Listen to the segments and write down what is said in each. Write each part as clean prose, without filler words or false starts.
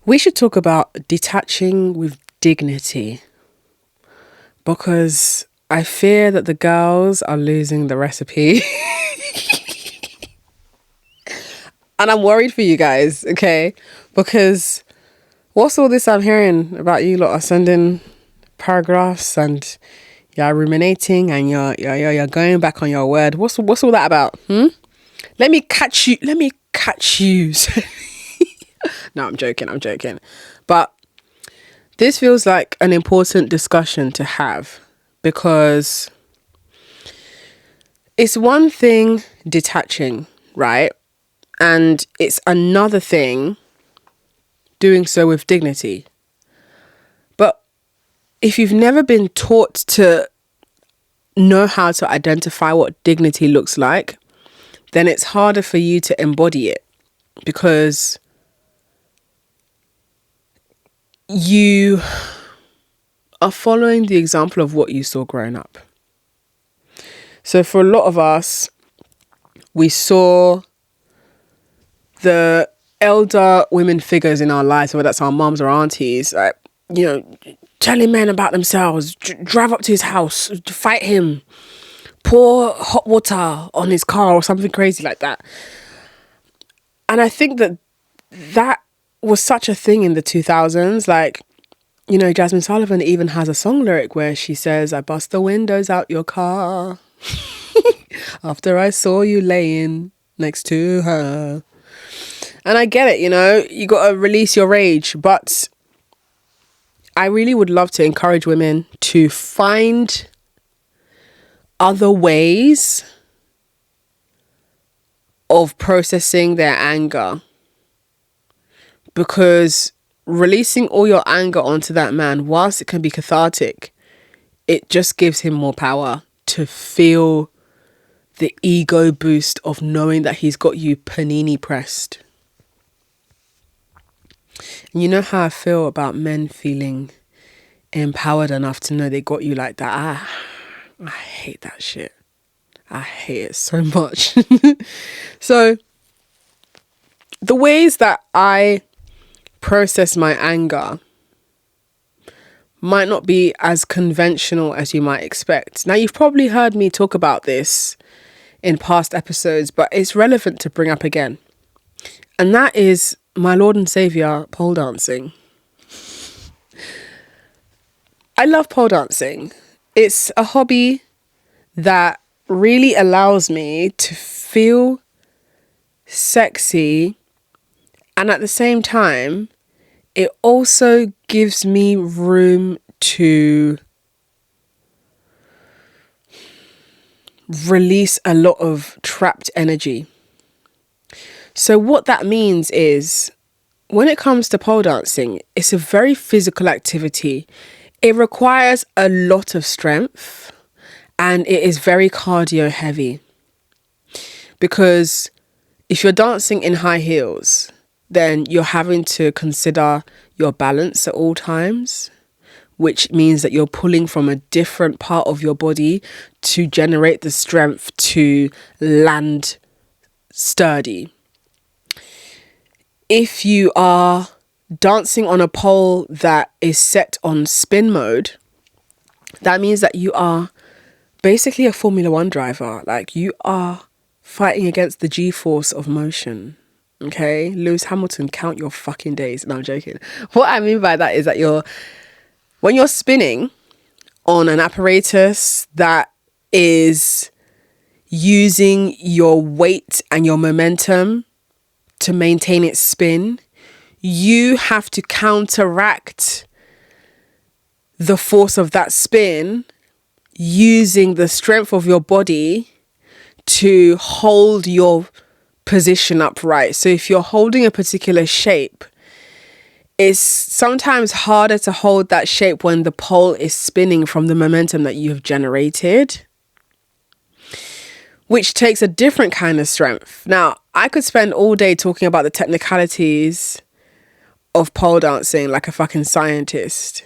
We should talk about detaching with dignity because I fear that the girls are losing the recipe. And I'm worried for you guys, okay? Because what's all this I'm hearing about you lot are sending paragraphs and you're ruminating and you're going back on your word. What's all that about? Let me catch you. Let me catch you. No, I'm joking. But this feels like an important discussion to have because it's one thing detaching, right? And it's another thing doing so with dignity. But if you've never been taught to know how to identify what dignity looks like, then it's harder for you to embody it because you are following the example of what you saw growing up. So for a lot of us, we saw the elder women figures in our lives, whether that's our moms or aunties, like, telling men about themselves, drive up to his house, fight him, pour hot water on his car or something crazy like that. And I think that was such a thing in the 2000s. Like, Jasmine Sullivan even has a song lyric where she says, I bust the windows out your car after I saw you laying next to her. And I get it, you got to release your rage. But I really would love to encourage women to find other ways of processing their anger. Because releasing all your anger onto that man, whilst it can be cathartic, it just gives him more power to feel the ego boost of knowing that he's got you panini pressed. And you know how I feel about men feeling empowered enough to know they got you like that. I hate that shit. I hate it so much. So the ways that I process my anger might not be as conventional as you might expect. Now, you've probably heard me talk about this in past episodes, but it's relevant to bring up again. And that is my Lord and Saviour, pole dancing. I love pole dancing. It's a hobby that really allows me to feel sexy, and at the same time, it also gives me room to release a lot of trapped energy. So what that means is, when it comes to pole dancing, it's a very physical activity. It requires a lot of strength and it is very cardio heavy. Because if you're dancing in high heels, then you're having to consider your balance at all times, which means that you're pulling from a different part of your body to generate the strength to land sturdy. If you are dancing on a pole that is set on spin mode, that means that you are basically a Formula One driver. Like, you are fighting against the G-force of motion. Okay? Lewis Hamilton, count your fucking days. No, I'm joking. What I mean by that is that when you're spinning on an apparatus that is using your weight and your momentum to maintain its spin, you have to counteract the force of that spin using the strength of your body to hold your position upright. So if you're holding a particular shape, it's sometimes harder to hold that shape when the pole is spinning from the momentum that you have generated, which takes a different kind of strength. Now, I could spend all day talking about the technicalities of pole dancing like a fucking scientist.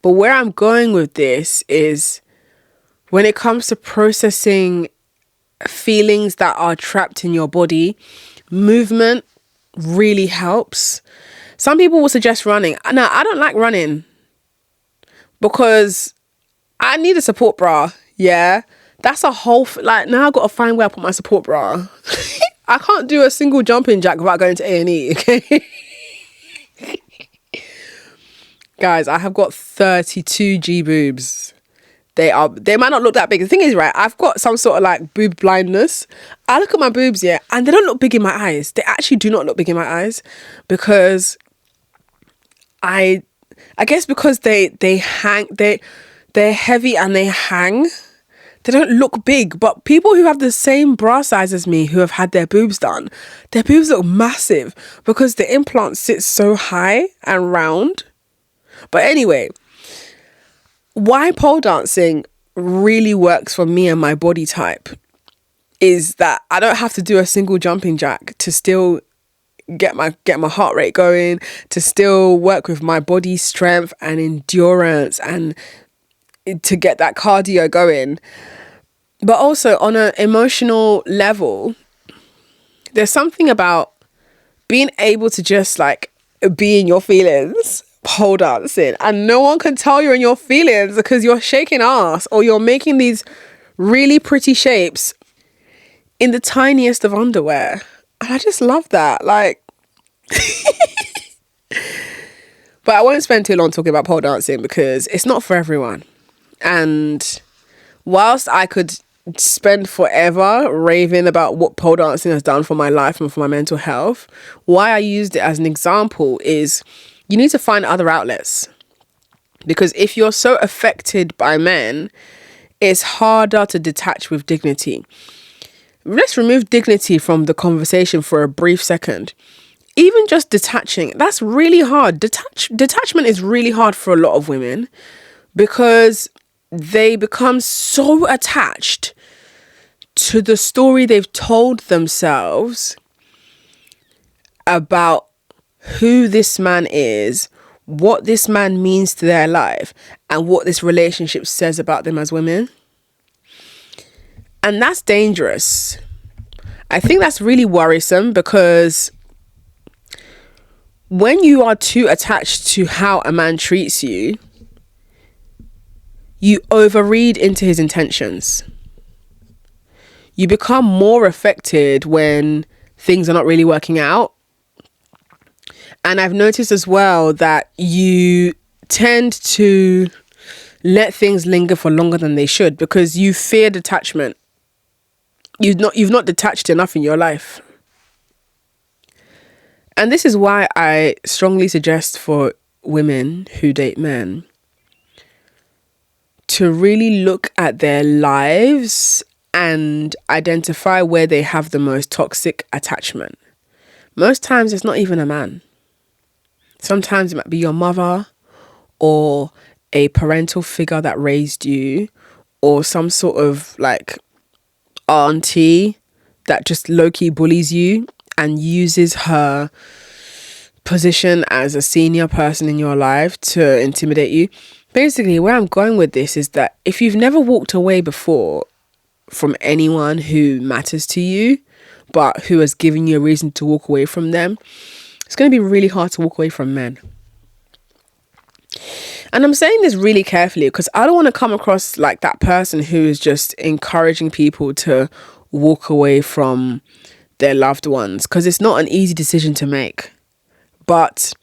But where I'm going with this is, when it comes to processing feelings that are trapped in your body, movement really helps. Some people will suggest running. Now, I don't like running because I need a support bra. Yeah. That's a whole, like, now I've got to find where I put my support bra. I can't do a single jumping jack without going to A&E, okay? Guys, I have got 32 G boobs. They might not look that big. The thing is, right, I've got some sort of like boob blindness. I look at my boobs, yeah, and they don't look big in my eyes. They actually do not look big in my eyes because I guess because they're heavy and they hang. They don't look big, but people who have the same bra size as me who have had their boobs done, their boobs look massive because the implant sits so high and round. But anyway, why pole dancing really works for me and my body type is that I don't have to do a single jumping jack to still get my heart rate going, to still work with my body strength and endurance and to get that cardio going. But also on an emotional level, there's something about being able to just like be in your feelings, pole dancing, and no one can tell you're in your feelings because you're shaking ass or you're making these really pretty shapes in the tiniest of underwear. And I just love that. Like, but I won't spend too long talking about pole dancing because it's not for everyone. And whilst I could spend forever raving about what pole dancing has done for my life and for my mental health, why I used it as an example is you need to find other outlets. Because if you're so affected by men, it's harder to detach with dignity. Let's remove dignity from the conversation for a brief second. Even just detaching, that's really hard. Detachment is really hard for a lot of women because they become so attached to the story they've told themselves about who this man is, what this man means to their life, and what this relationship says about them as women. And that's dangerous. I think that's really worrisome because when you are too attached to how a man treats you, you overread into his intentions. You become more affected when things are not really working out. And I've noticed as well that you tend to let things linger for longer than they should because you fear detachment. You've not detached enough in your life. And this is why I strongly suggest for women who date men to really look at their lives and identify where they have the most toxic attachment. Most times it's not even a man. Sometimes it might be your mother or a parental figure that raised you or some sort of like auntie that just low-key bullies you and uses her position as a senior person in your life to intimidate you. Basically, where I'm going with this is that if you've never walked away before from anyone who matters to you, but who has given you a reason to walk away from them, it's going to be really hard to walk away from men. And I'm saying this really carefully because I don't want to come across like that person who is just encouraging people to walk away from their loved ones, because it's not an easy decision to make. But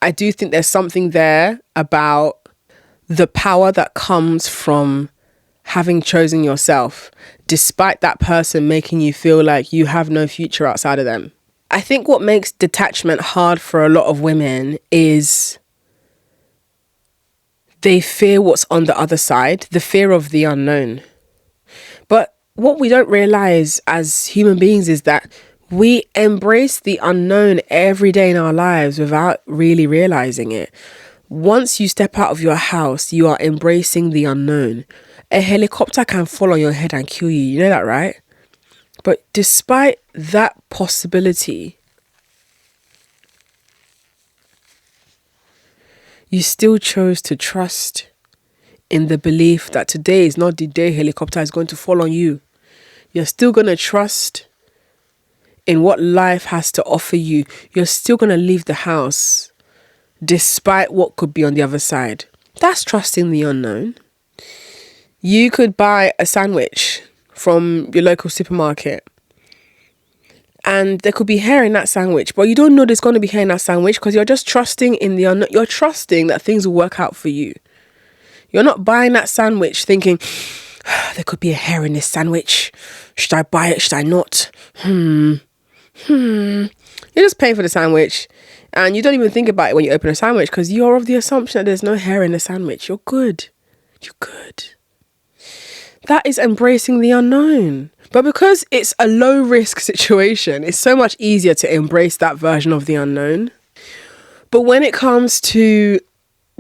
I do think there's something there about the power that comes from having chosen yourself, despite that person making you feel like you have no future outside of them. I think what makes detachment hard for a lot of women is they fear what's on the other side, the fear of the unknown. But what we don't realize as human beings is that we embrace the unknown every day in our lives without really realizing it. Once you step out of your house, you are embracing the unknown. A helicopter can fall on your head and kill you. You know that, right? But despite that possibility, you still chose to trust in the belief that today is not the day helicopter is going to fall on you. You're still going to trust in what life has to offer you. You're still going to leave the house despite what could be on the other side. That's trusting the unknown. You could buy a sandwich from your local supermarket and there could be hair in that sandwich, but you don't know there's going to be hair in that sandwich because you're just trusting in the unknown. You're trusting that things will work out for you. You're not buying that sandwich thinking, there could be a hair in this sandwich. Should I buy it? Should I not? You're just paying for the sandwich and you don't even think about it when you open a sandwich because you're of the assumption that there's no hair in the sandwich. You're good. You're good. That is embracing the unknown. But because it's a low risk situation, it's so much easier to embrace that version of the unknown. But when it comes to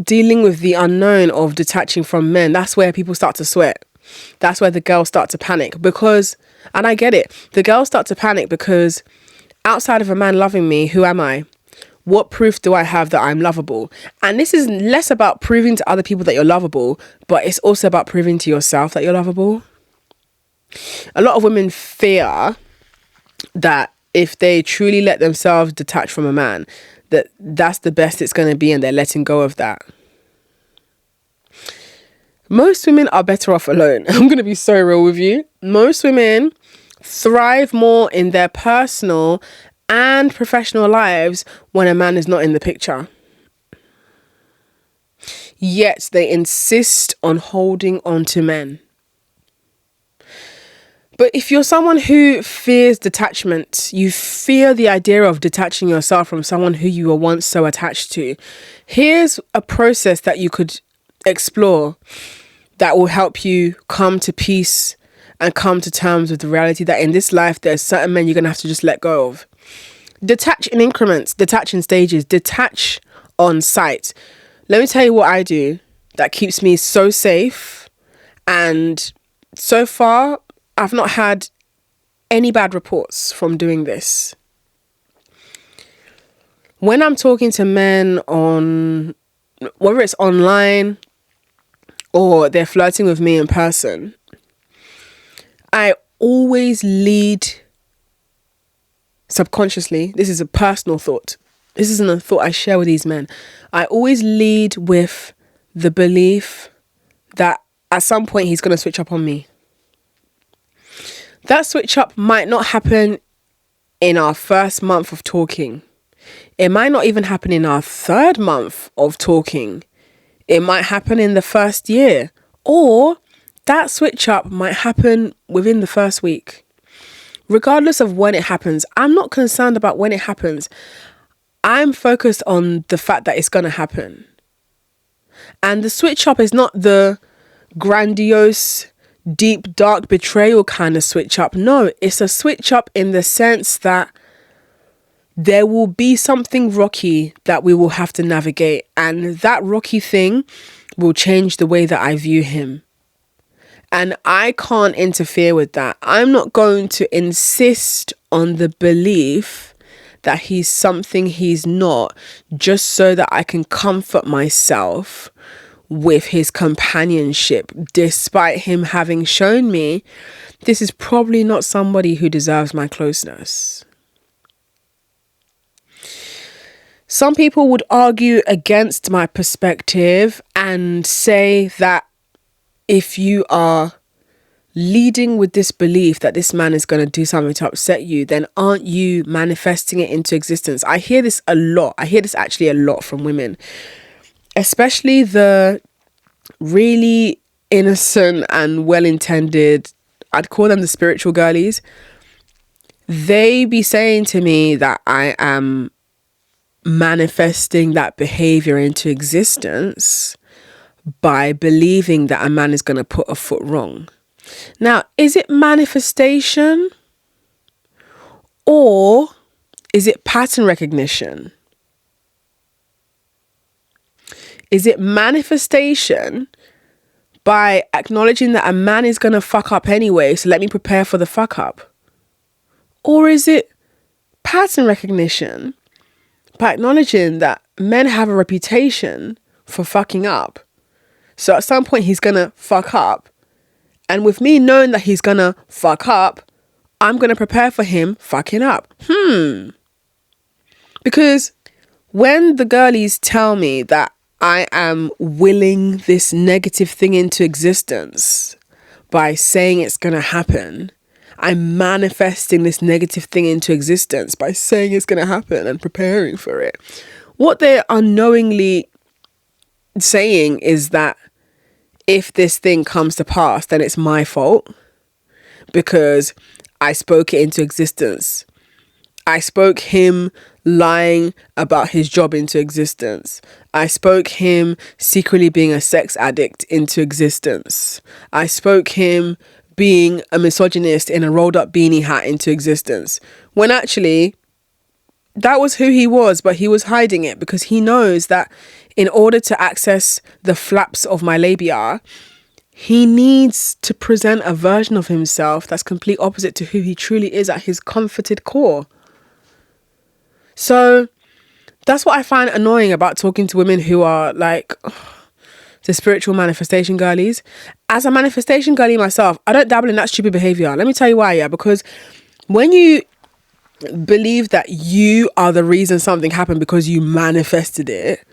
dealing with the unknown of detaching from men, that's where people start to sweat. That's where the girls start to panic because, and I get it, the girls start to panic because outside of a man loving me, who am I? What proof do I have that I'm lovable? And this is less about proving to other people that you're lovable, but it's also about proving to yourself that you're lovable. A lot of women fear that if they truly let themselves detach from a man, that's the best it's going to be and they're letting go of that. Most women are better off alone. I'm going to be so real with you. Most women thrive more in their personal and professional lives when a man is not in the picture. Yet they insist on holding on to men. But if you're someone who fears detachment, you fear the idea of detaching yourself from someone who you were once so attached to, here's a process that you could explore that will help you come to peace and come to terms with the reality that in this life, there's certain men you're going to have to just let go of. Detach in increments, detach in stages, detach on sight. Let me tell you what I do that keeps me so safe. And so far, I've not had any bad reports from doing this. When I'm talking to men on, whether it's online or they're flirting with me in person, I always lead subconsciously. This is a personal thought. This isn't a thought I share with these men. I always lead with the belief that at some point he's going to switch up on me. That switch up might not happen in our first month of talking. It might not even happen in our third month of talking. It might happen in the first year. Or that switch up might happen within the first week. Regardless of when it happens, I'm not concerned about when it happens. I'm focused on the fact that it's going to happen. And the switch up is not the grandiose, deep, dark betrayal kind of switch up. No, it's a switch up in the sense that there will be something rocky that we will have to navigate. And that rocky thing will change the way that I view him. And I can't interfere with that. I'm not going to insist on the belief that he's something he's not, just so that I can comfort myself with his companionship, despite him having shown me this is probably not somebody who deserves my closeness. Some people would argue against my perspective and say that if you are leading with this belief that this man is going to do something to upset you, then aren't you manifesting it into existence? I hear this a lot. I hear this actually a lot from women, especially the really innocent and well-intended, I'd call them the spiritual girlies. They be saying to me that I am manifesting that behavior into existence by believing that a man is going to put a foot wrong. Now, is it manifestation or is it pattern recognition? Is it manifestation by acknowledging that a man is going to fuck up anyway, so let me prepare for the fuck up? Or is it pattern recognition by acknowledging that men have a reputation for fucking up, so at some point he's going to fuck up, and with me knowing that he's going to fuck up, I'm going to prepare for him fucking up? Because when the girlies tell me that I am willing this negative thing into existence by saying it's going to happen, I'm manifesting this negative thing into existence by saying it's going to happen and preparing for it. What they're unknowingly saying is that if this thing comes to pass, then it's my fault because I spoke it into existence. I spoke him lying about his job into existence. I spoke him secretly being a sex addict into existence. I spoke him being a misogynist in a rolled up beanie hat into existence. When actually, that was who he was, but he was hiding it because he knows that in order to access the flaps of my labia, he needs to present a version of himself that's complete opposite to who he truly is at his comforted core. So that's what I find annoying about talking to women who are like the spiritual manifestation girlies. As a manifestation girly myself, I don't dabble in that stupid behavior. Let me tell you why, yeah, because when you believe that you are the reason something happened because you manifested it,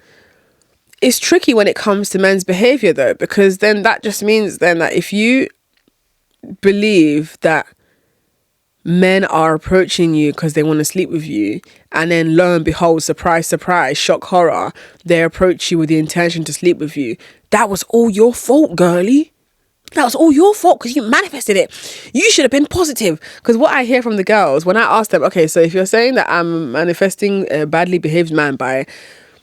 it's tricky when it comes to men's behavior though, because then that just means then that if you believe that men are approaching you because they want to sleep with you, and then lo and behold, surprise, surprise, shock, horror, they approach you with the intention to sleep with you, that was all your fault, girly. That was all your fault because you manifested it. You should have been positive. Because what I hear from the girls when I ask them, okay, so if you're saying that I'm manifesting a badly behaved man by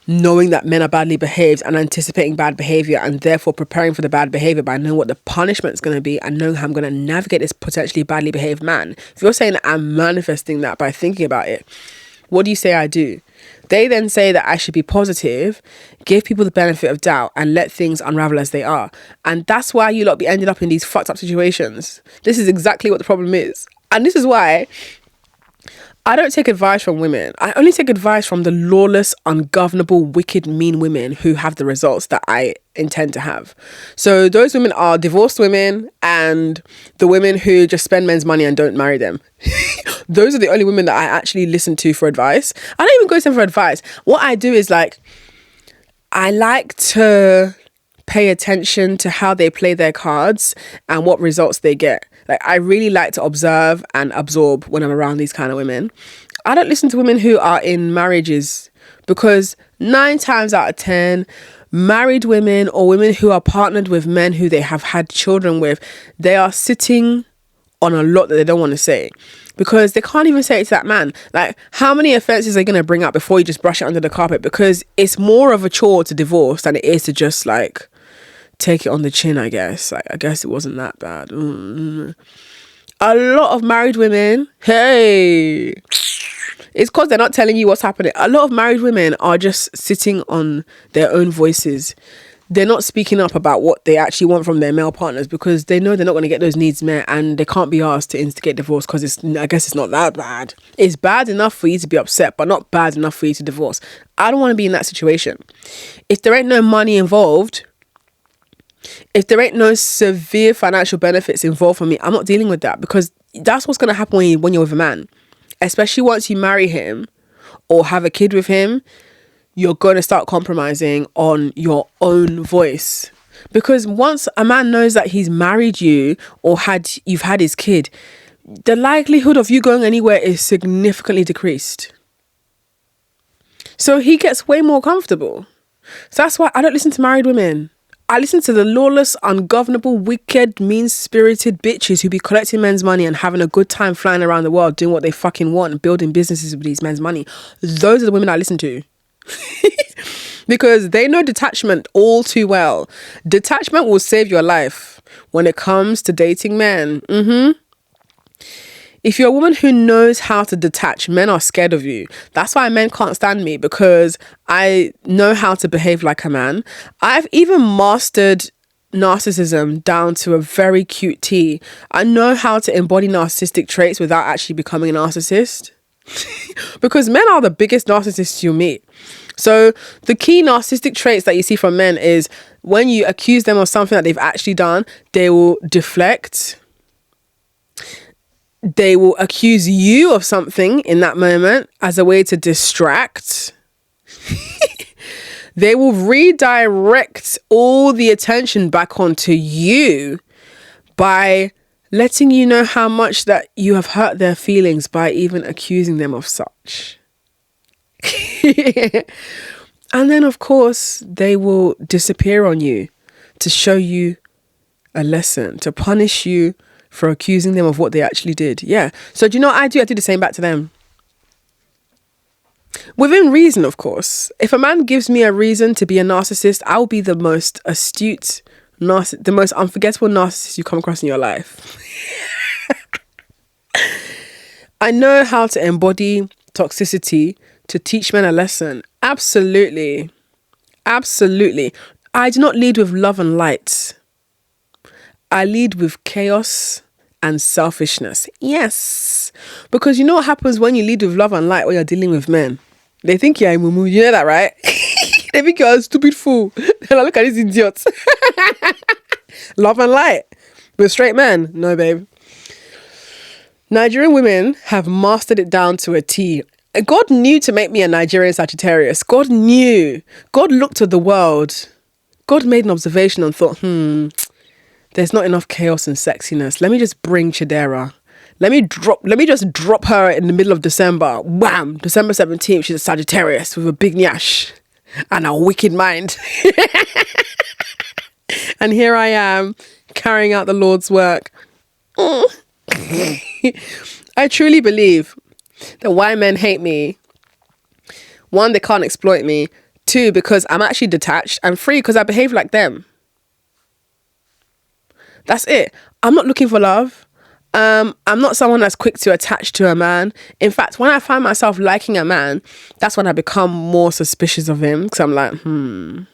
knowing that men are badly behaved and anticipating bad behavior and therefore preparing for the bad behavior by knowing what the punishment is going to be and knowing how I'm going to navigate this potentially badly behaved man. If you're saying that I'm manifesting that by thinking about it, what do you say I do? They then say that I should be positive, give people the benefit of doubt and let things unravel as they are. And that's why you lot be ending up in these fucked up situations. This is exactly what the problem is. And this is why I don't take advice from women. I only take advice from the lawless, ungovernable, wicked, mean women who have the results that I intend to have. So those women are divorced women and the women who just spend men's money and don't marry them. Those are the only women that I actually listen to for advice. I don't even go to them for advice. What I do is I like to pay attention to how they play their cards and what results they get. I really like to observe and absorb when I'm around these kind of women. I don't listen to women who are in marriages because 9 times out of 10, married women or women who are partnered with men who they have had children with, they are sitting on a lot that they don't want to say because they can't even say it to that man. How many offenses are they going to bring up before you just brush it under the carpet? Because it's more of a chore to divorce than it is to just take it on the chin, I guess. I guess it wasn't that bad. A lot of married women, hey, it's because they're not telling you what's happening. A lot of married women are just sitting on their own voices. They're not speaking up about what they actually want from their male partners because they know they're not going to get those needs met and they can't be asked to instigate divorce because I guess it's not that bad. It's bad enough for you to be upset, but not bad enough for you to divorce. I don't want to be in that situation. If there ain't no money involved, if there ain't no severe financial benefits involved for me, I'm not dealing with that because that's what's going to happen when you're with a man. Especially once you marry him or have a kid with him, you're going to start compromising on your own voice. Because once a man knows that he's married you or you've had his kid, the likelihood of you going anywhere is significantly decreased. So he gets way more comfortable. So that's why I don't listen to married women. I listen to the lawless, ungovernable, wicked, mean-spirited bitches who be collecting men's money and having a good time flying around the world doing what they fucking want and building businesses with these men's money. Those are the women I listen to. Because they know detachment all too well. Detachment will save your life when it comes to dating men. If you're a woman who knows how to detach, men are scared of you. That's why men can't stand me, because I know how to behave like a man. I've even mastered narcissism down to a very cute T. I know how to embody narcissistic traits without actually becoming a narcissist. Because men are the biggest narcissists you'll meet. So the key narcissistic traits that you see from men is when you accuse them of something that they've actually done, they will deflect. They will accuse you of something in that moment as a way to distract. They will redirect all the attention back onto you by letting you know how much that you have hurt their feelings by even accusing them of such. And then, of course, they will disappear on you to show you a lesson, to punish you for accusing them of what they actually did. Yeah. So do you know what I do? I do the same back to them. Within reason, of course. If a man gives me a reason to be a narcissist, I'll be the most astute, the most unforgettable narcissist you come across in your life. I know how to embody toxicity to teach men a lesson. Absolutely. Absolutely. I do not lead with love and light. I lead with chaos and selfishness. Yes. Because you know what happens when you lead with love and light when you're dealing with men? They think you're a mumu. You know that, right? They think you're a stupid fool. They're like, look at these idiots. Love and light. With straight men? No, babe. Nigerian women have mastered it down to a T. God knew to make me a Nigerian Sagittarius. God knew. God looked at the world. God made an observation and thought, there's not enough chaos and sexiness. Let me just bring Chidera. Let me just drop her in the middle of December. Wham! December 17th, she's a Sagittarius with a big nyash and a wicked mind. And here I am, carrying out the Lord's work. I truly believe that why men hate me, 1, they can't exploit me. 2, because I'm actually detached. And 3, because I behave like them. That's it. I'm not looking for love. I'm not someone that's quick to attach to a man. In fact, when I find myself liking a man, that's when I become more suspicious of him. Because I'm like,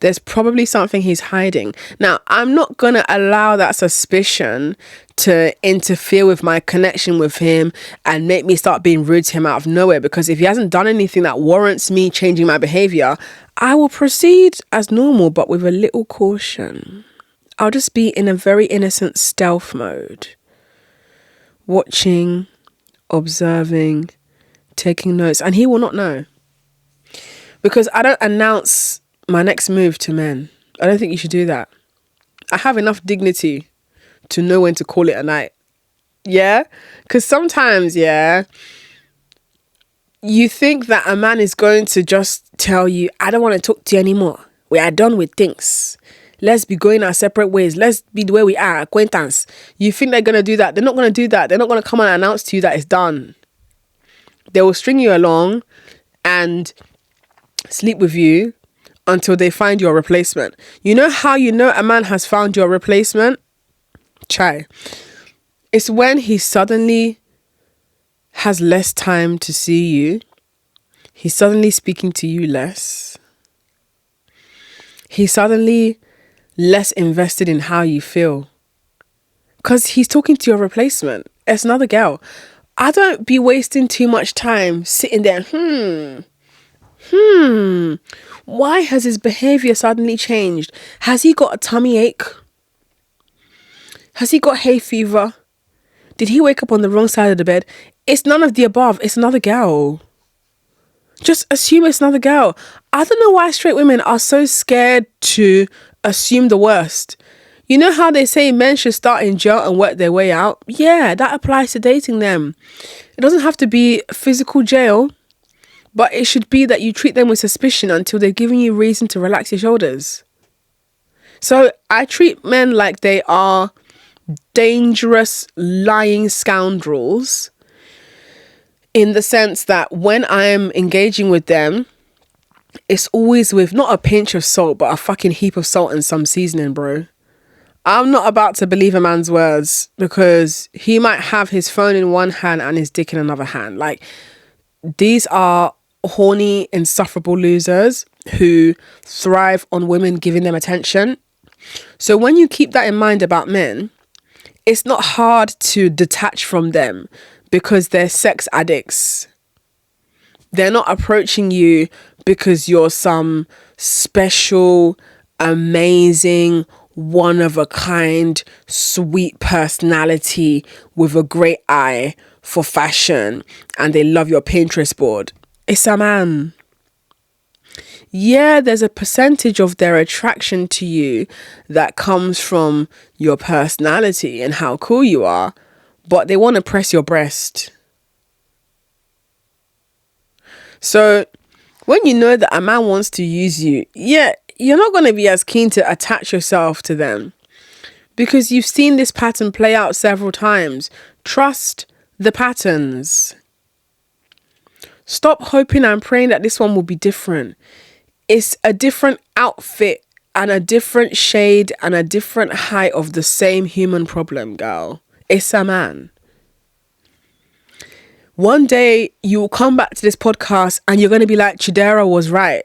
there's probably something he's hiding. Now, I'm not going to allow that suspicion to interfere with my connection with him and make me start being rude to him out of nowhere. Because if he hasn't done anything that warrants me changing my behavior, I will proceed as normal, but with a little caution. I'll just be in a very innocent stealth mode. Watching, observing, taking notes. And he will not know. Because I don't announce my next move to men. I don't think you should do that. I have enough dignity to know when to call it a night. Yeah? Because sometimes, you think that a man is going to just tell you, I don't want to talk to you anymore. We are done with things. Let's be going our separate ways. Let's be the way we are, acquaintance. You think they're going to do that? They're not going to do that. They're not going to come and announce to you that it's done. They will string you along and sleep with you until they find your replacement. You know how you know a man has found your replacement? Chai. It's when he suddenly has less time to see you. He's suddenly speaking to you less. He's suddenly less invested in how you feel. Because he's talking to your replacement. It's another girl. I don't be wasting too much time sitting there. Why has his behavior suddenly changed? Has he got a tummy ache? Has he got hay fever? Did he wake up on the wrong side of the bed? It's none of the above. It's another girl. Just assume it's another girl. I don't know why straight women are so scared to assume the worst. You know how they say men should start in jail and work their way out? Yeah, that applies to dating them. It doesn't have to be physical jail, but it should be that you treat them with suspicion until they're giving you reason to relax your shoulders. So I treat men like they are dangerous, lying scoundrels, in the sense that when I'm engaging with them, it's always with not a pinch of salt, but a fucking heap of salt and some seasoning, bro. I'm not about to believe a man's words because he might have his phone in one hand and his dick in another hand. Like, these are horny, insufferable losers who thrive on women giving them attention. So when you keep that in mind about men, it's not hard to detach from them because they're sex addicts. They're not approaching you because you're some special, amazing, one-of-a-kind, sweet personality with a great eye for fashion and they love your Pinterest board. It's a man. yeah, there's a percentage of their attraction to you that comes from your personality and how cool you are, but they want to press your breast. So when you know that a man wants to use you, yeah, you're not going to be as keen to attach yourself to them because you've seen this pattern play out several times. Trust the patterns. Stop hoping and praying that this one will be different. It's a different outfit and a different shade and a different height of the same human problem, girl. It's a man. One day you will come back to this podcast and you're going to be like, Chidera was right.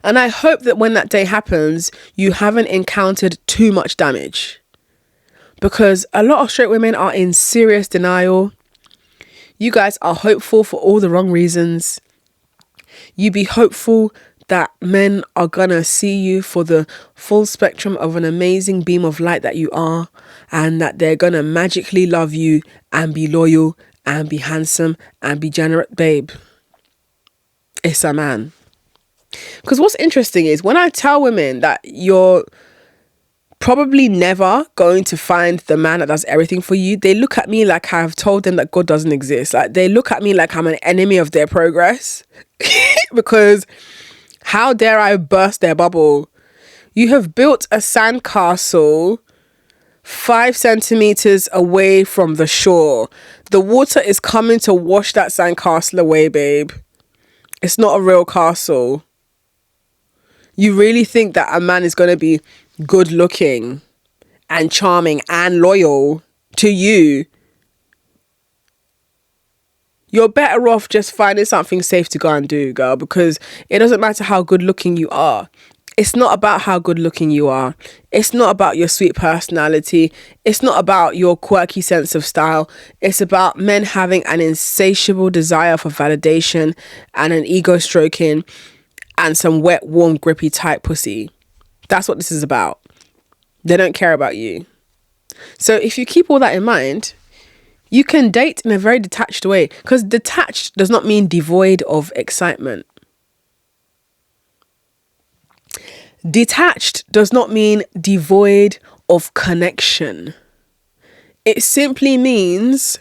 And I hope that when that day happens, you haven't encountered too much damage. Because a lot of straight women are in serious denial. You guys are hopeful for all the wrong reasons. You be hopeful that men are gonna see you for the full spectrum of an amazing beam of light that you are, and that they're gonna magically love you and be loyal and be handsome and be generous. Babe, it's a man. Because what's interesting is when I tell women that you're probably never going to find the man that does everything for you, they look at me like I've told them that God doesn't exist. Like, they look at me like I'm an enemy of their progress. Because how dare I burst their bubble? You have built a sandcastle 5 centimeters away from the shore. The water is coming to wash that sandcastle away, babe. It's not a real castle. You really think that a man is going to be good looking and charming and loyal to you? You're better off just finding something safe to go and do, girl, because it doesn't matter how good looking you are. It's not about how good looking you are. It's not about your sweet personality. It's not about your quirky sense of style. It's about men having an insatiable desire for validation and an ego stroking and some wet, warm, grippy, tight pussy. That's what this is about. They don't care about you. So if you keep all that in mind, you can date in a very detached way, because detached does not mean devoid of excitement. Detached does not mean devoid of connection. It simply means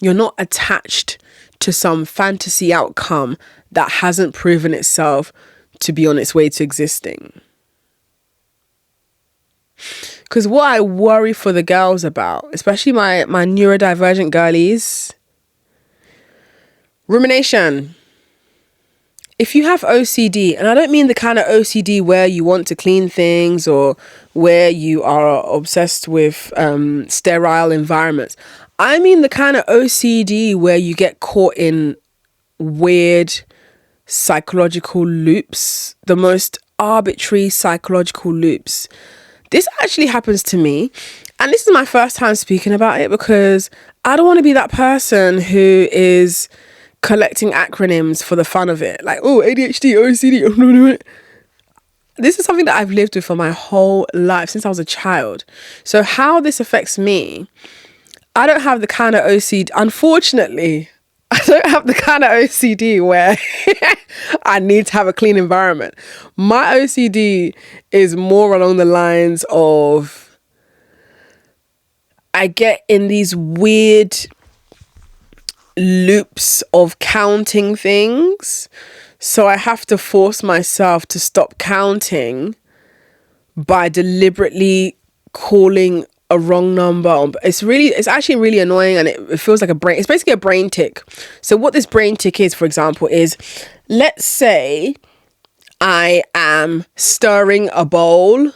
you're not attached to some fantasy outcome that hasn't proven itself to be on its way to existing. Because what I worry for the girls about, especially my neurodivergent girlies, rumination. If you have OCD, and I don't mean the kind of OCD where you want to clean things or where you are obsessed with sterile environments. I mean the kind of OCD where you get caught in weird psychological loops, the most arbitrary psychological loops. This actually happens to me, and this is my first time speaking about it because I don't want to be that person who is collecting acronyms for the fun of it. Like, oh, ADHD, OCD. This is something that I've lived with for my whole life since I was a child. So how this affects me, I don't have the kind of OCD, unfortunately, I don't have the kind of OCD where I need to have a clean environment. My OCD is more along the lines of I get in these weird loops of counting things. So I have to force myself to stop counting by deliberately calling a wrong number. It's actually really annoying, and it feels like it's basically a brain tick. So what this brain tick is, for example, is let's say I am stirring a bowl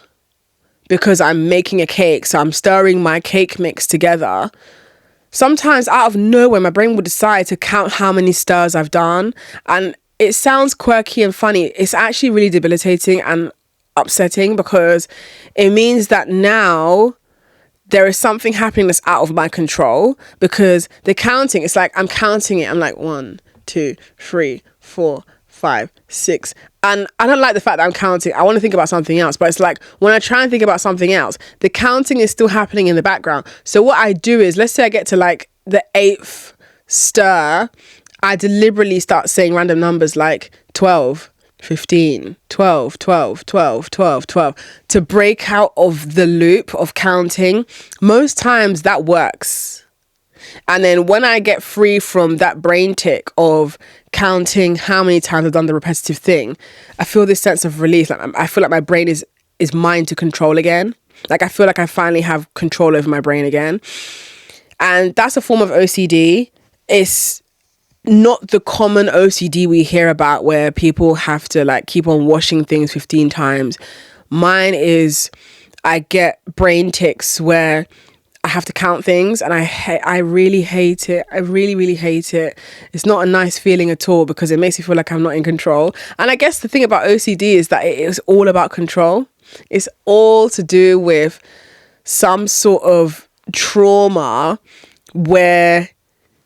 because I'm making a cake. So I'm stirring my cake mix together. Sometimes out of nowhere, my brain will decide to count how many stirs I've done. And it sounds quirky and funny. It's actually really debilitating and upsetting because it means that now there is something happening that's out of my control, because the counting, it's like I'm counting it. I'm like 1, 2, 3, 4, 5, 6. And I don't like the fact that I'm counting. I want to think about something else. But it's like when I try and think about something else, the counting is still happening in the background. So what I do is, let's say I get to like the 8th stir, I deliberately start saying random numbers like 12, 15, 12, 12, 12, 12, 12, to break out of the loop of counting. Most times that works. And then when I get free from that brain tick of counting how many times I've done the repetitive thing, I feel this sense of release. Like I feel like my brain is mine to control again. Like I feel like I finally have control over my brain again. And that's a form of OCD. It's not the common OCD we hear about where people have to like keep on washing things 15 times. Mine is, I get brain ticks where I have to count things, and I really hate it. I really, really hate it. It's not a nice feeling at all because it makes me feel like I'm not in control. And I guess the thing about OCD is that it is all about control. It's all to do with some sort of trauma where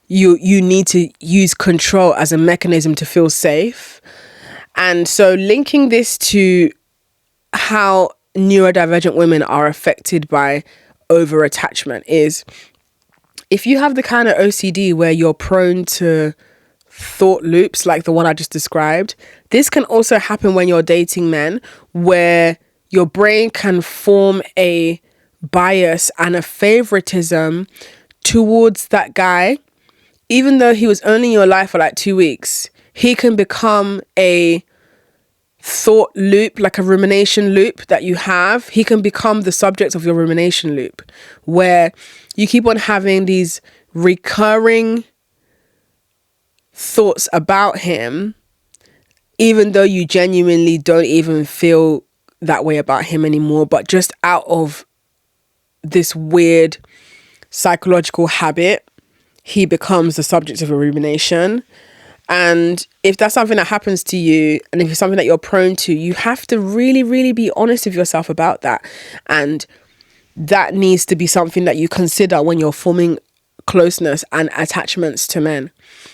you need to use control as a mechanism to feel safe. And so linking this to how neurodivergent women are affected by over-attachment is, if you have the kind of OCD where you're prone to thought loops like the one I just described, this can also happen when you're dating men, where your brain can form a bias and a favoritism towards that guy. Even though he was only in your life for like 2 weeks, he can become a thought loop, like a rumination loop that you have. He can become the subject of your rumination loop, where you keep on having these recurring thoughts about him, even though you genuinely don't even feel that way about him anymore, but just out of this weird psychological habit, he becomes the subject of a rumination. And if that's something that happens to you, and if it's something that you're prone to, you have to really, really be honest with yourself about that. And that needs to be something that you consider when you're forming closeness and attachments to men.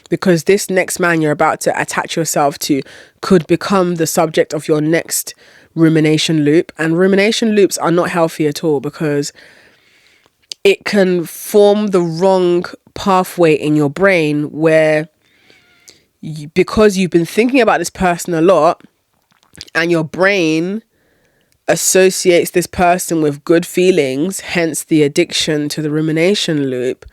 Because this next man you're about to attach yourself to could become the subject of your next rumination loop. And rumination loops are not healthy at all, because it can form the wrong pathway in your brain where because you've been thinking about this person a lot and your brain associates this person with good feelings, hence the addiction to the rumination loop,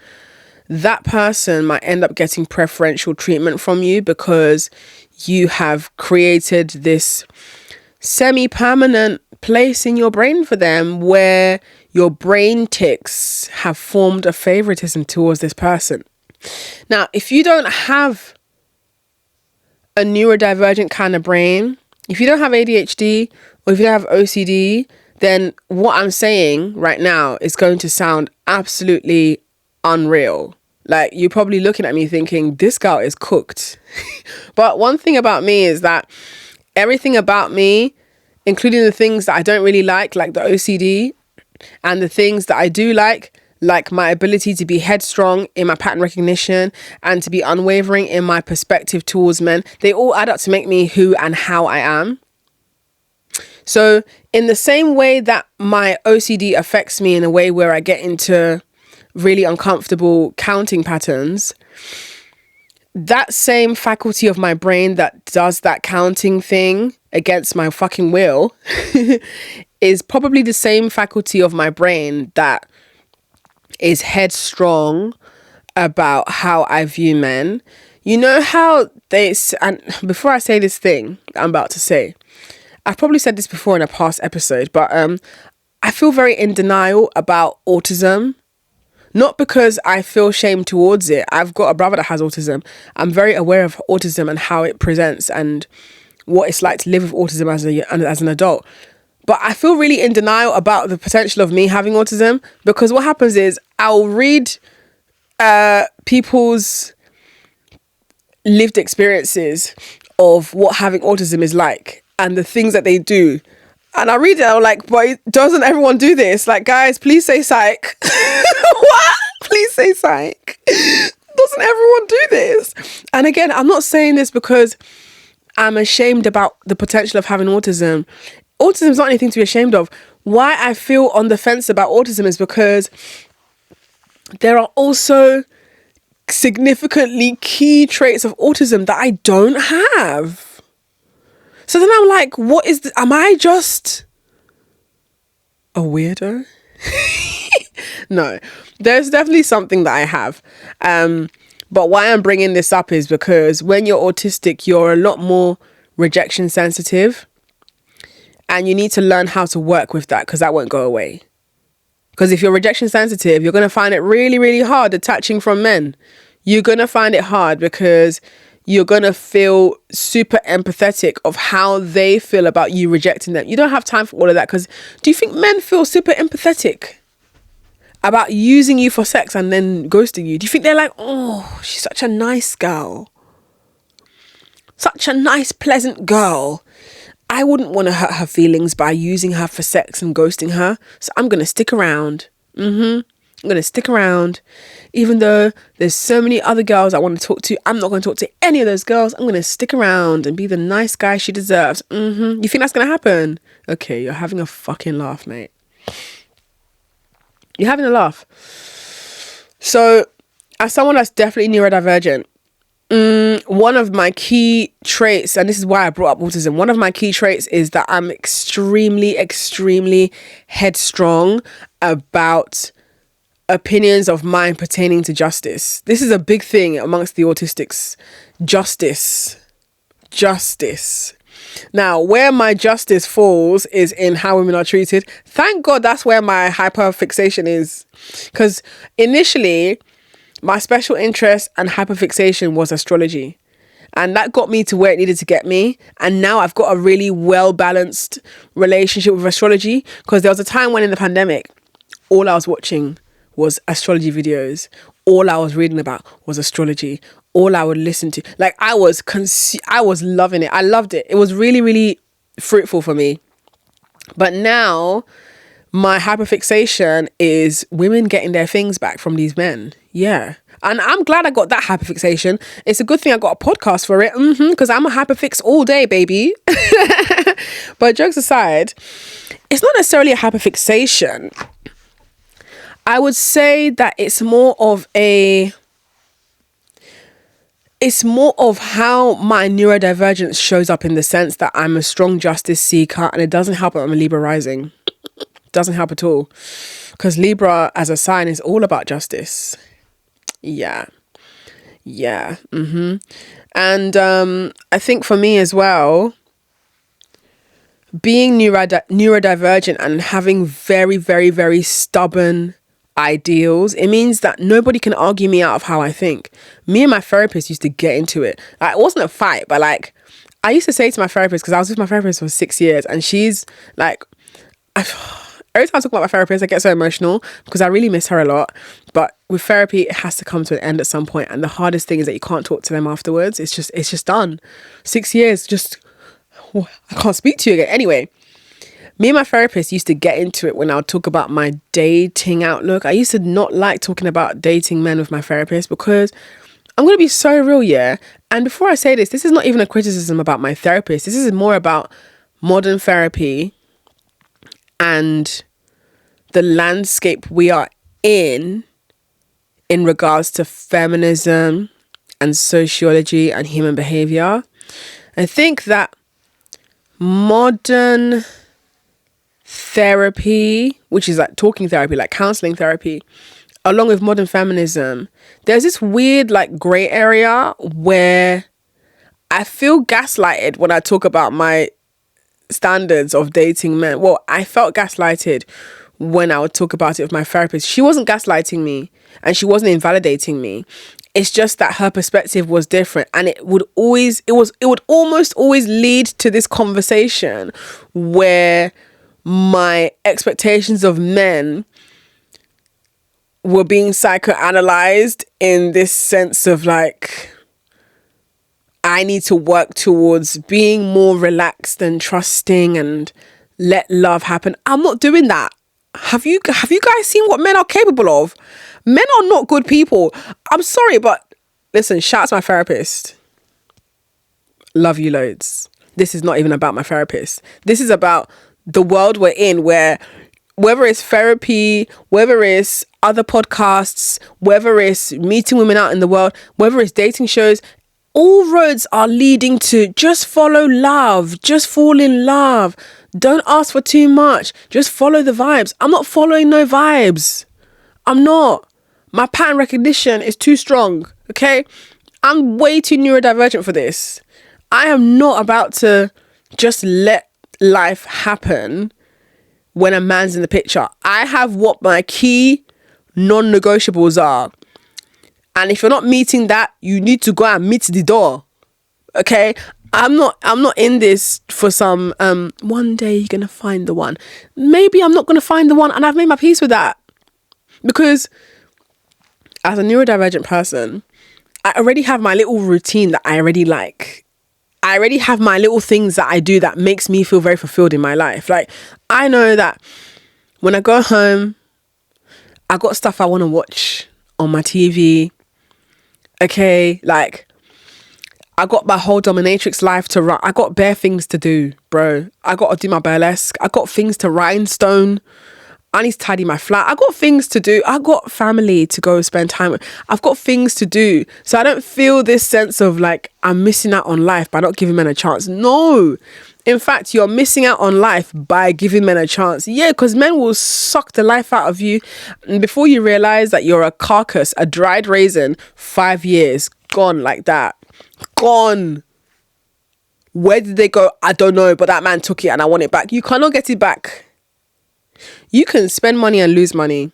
that person might end up getting preferential treatment from you because you have created this semi-permanent place in your brain for them where your brain ticks have formed a favoritism towards this person. Now, if you don't have a neurodivergent kind of brain, if you don't have ADHD or if you don't have OCD, then what I'm saying right now is going to sound absolutely unreal. Like, you're probably looking at me thinking, this girl is cooked. But one thing about me is that everything about me, including the things that I don't really like the OCD, and the things that I do like my ability to be headstrong in my pattern recognition and to be unwavering in my perspective towards men, they all add up to make me who and how I am. So in the same way that my OCD affects me in a way where I get into really uncomfortable counting patterns, that same faculty of my brain that does that counting thing against my fucking will is probably the same faculty of my brain that is headstrong about how I view men. You know how and before I say this thing I'm about to say, I've probably said this before in a past episode, but I feel very in denial about autism. Not because I feel shame towards it. I've got a brother that has autism. I'm very aware of autism and how it presents and what it's like to live with autism as an adult. But I feel really in denial about the potential of me having autism, because what happens is I'll read people's lived experiences of what having autism is like and the things that they do. And I read it, I'm like, but doesn't everyone do this? Like, guys, please say psych. What? Please say psych. Doesn't everyone do this? And again, I'm not saying this because I'm ashamed about the potential of having autism. Autism is not anything to be ashamed of. Why I feel on the fence about autism is because there are also significantly key traits of autism that I don't have. So then I'm like, am I just a weirdo? No, there's definitely something that I have. But why I'm bringing this up is because when you're autistic, you're a lot more rejection sensitive, and you need to learn how to work with that, because that won't go away. Because if you're rejection sensitive, you're going to find it really, really hard detaching from men. You're going to find it hard because you're going to feel super empathetic of how they feel about you rejecting them. You don't have time for all of that, because do you think men feel super empathetic about using you for sex and then ghosting you? Do you think they're like, oh, she's such a nice girl, such a nice, pleasant girl, I wouldn't want to hurt her feelings by using her for sex and ghosting her, so I'm going to stick around. I'm going to stick around. Even though there's so many other girls I want to talk to, I'm not going to talk to any of those girls. I'm going to stick around and be the nice guy she deserves. You think that's going to happen? Okay, you're having a fucking laugh, mate. You're having a laugh. So, as someone that's definitely neurodivergent, one of my key traits, and this is why I brought up autism, one of my key traits is that I'm extremely, extremely headstrong about opinions of mine pertaining to justice. This is a big thing amongst the autistics. Justice. Now, where my justice falls is in how women are treated. Thank God that's where my hyperfixation is. Because initially, my special interest and hyperfixation was astrology. And that got me to where it needed to get me. And now I've got a really well-balanced relationship with astrology. Because there was a time when in the pandemic, all I was watching was astrology videos. All I was reading about was astrology. All I would listen to. Like, I was loving it. I loved it. It was really, really fruitful for me. But now my hyperfixation is women getting their things back from these men. Yeah. And I'm glad I got that hyperfixation. It's a good thing I got a podcast for it. Because I'm a hyperfix all day, baby. But jokes aside, it's not necessarily a hyperfixation. I would say that it's more of how my neurodivergence shows up, in the sense that I'm a strong justice seeker, and it doesn't help that I'm a Libra rising. Doesn't help at all, because Libra as a sign is all about justice. Yeah. And I think for me as well, being neurodivergent and having very, very, very stubborn ideals, it means that nobody can argue me out of how I think. Me and my therapist used to get into it. Like, it wasn't a fight, but like, I used to say to my therapist, because I was with my therapist for 6 years, and she's like, every time I talk about my therapist, I get so emotional because I really miss her a lot. But with therapy, it has to come to an end at some point. And the hardest thing is that you can't talk to them afterwards. It's just done. 6 years, I can't speak to you again. Anyway, me and my therapist used to get into it when I would talk about my dating outlook. I used to not like talking about dating men with my therapist, because I'm going to be so real, yeah? And before I say this is not even a criticism about my therapist. This is more about modern therapy and the landscape we are in regards to feminism and sociology and human behavior. I think that modern therapy, which is like talking therapy, like counseling therapy, along with modern feminism, there's this weird like gray area where I feel gaslighted when I talk about my standards of dating men. Well, I felt gaslighted when I would talk about it with my therapist. She wasn't gaslighting me and she wasn't invalidating me. It's just that her perspective was different, and it would almost always lead to this conversation where my expectations of men were being psychoanalyzed, in this sense of like, I need to work towards being more relaxed and trusting and let love happen. I'm not doing that. Have you guys seen what men are capable of? Men are not good people. I'm sorry, but listen, shout out to my therapist. Love you loads. This is not even about my therapist. This is about the world we're in, where whether it's therapy, whether it's other podcasts, whether it's meeting women out in the world, whether it's dating shows, all roads are leading to just follow love, just fall in love. Don't ask for too much. Just follow the vibes. I'm not following no vibes. I'm not. My pattern recognition is too strong. Okay. I'm way too neurodivergent for this. I am not about to just let life happen when a man's in the picture. I have what my key non-negotiables are. And if you're not meeting that, you need to go and meet the door. Okay? I'm not in this for some one day you're gonna find the one. Maybe I'm not gonna find the one, and I've made my peace with that. Because as a neurodivergent person, I already have my little routine that I already like. I already have my little things that I do that makes me feel very fulfilled in my life. Like, I know that when I go home, I got stuff I want to watch on my TV. Okay, like, I got my whole dominatrix life to run. I got bare things to do, bro. I got to do my burlesque. I got things to rhinestone. I need to tidy my flat. I got things to do. I got family to go spend time with. I've got things to do. So I don't feel this sense of like I'm missing out on life by not giving men a chance. No. In fact, you're missing out on life by giving men a chance. Yeah, because men will suck the life out of you. And before you realize that you're a carcass, a dried raisin, 5 years, gone like that. Gone. Where did they go? I don't know, but that man took it and I want it back. You cannot get it back. You can spend money and lose money.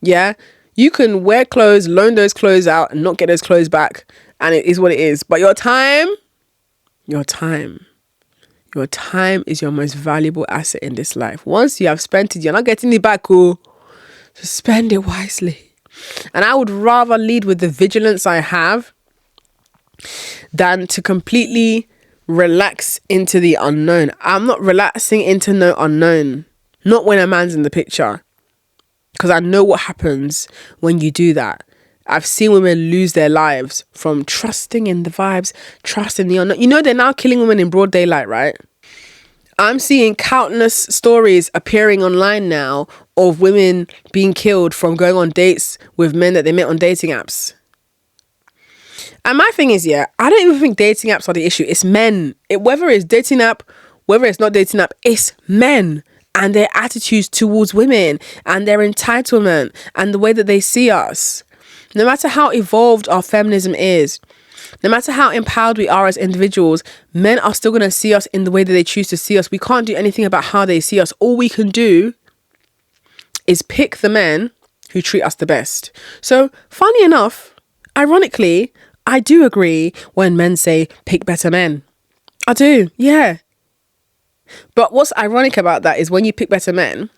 Yeah? You can wear clothes, loan those clothes out and not get those clothes back. And it is what it is. But your time is your most valuable asset in this life. Once you have spent it, you're not getting it back. Oh, so spend it wisely. And I would rather lead with the vigilance I have than to completely relax into the unknown. I'm not relaxing into no unknown. Not when a man's in the picture. Because I know what happens when you do that. I've seen women lose their lives from trusting in the vibes, trusting the unknown. You know, they're now killing women in broad daylight, right? I'm seeing countless stories appearing online now of women being killed from going on dates with men that they met on dating apps. And my thing is, yeah, I don't even think dating apps are the issue. It's men. Whether it's dating app, whether it's not dating app, it's men and their attitudes towards women and their entitlement and the way that they see us. No matter how evolved our feminism is, no matter how empowered we are as individuals, men are still going to see us in the way that they choose to see us. We can't do anything about how they see us. All we can do is pick the men who treat us the best. So, funny enough, ironically, I do agree when men say pick better men. I do, yeah. But what's ironic about that is when you pick better men,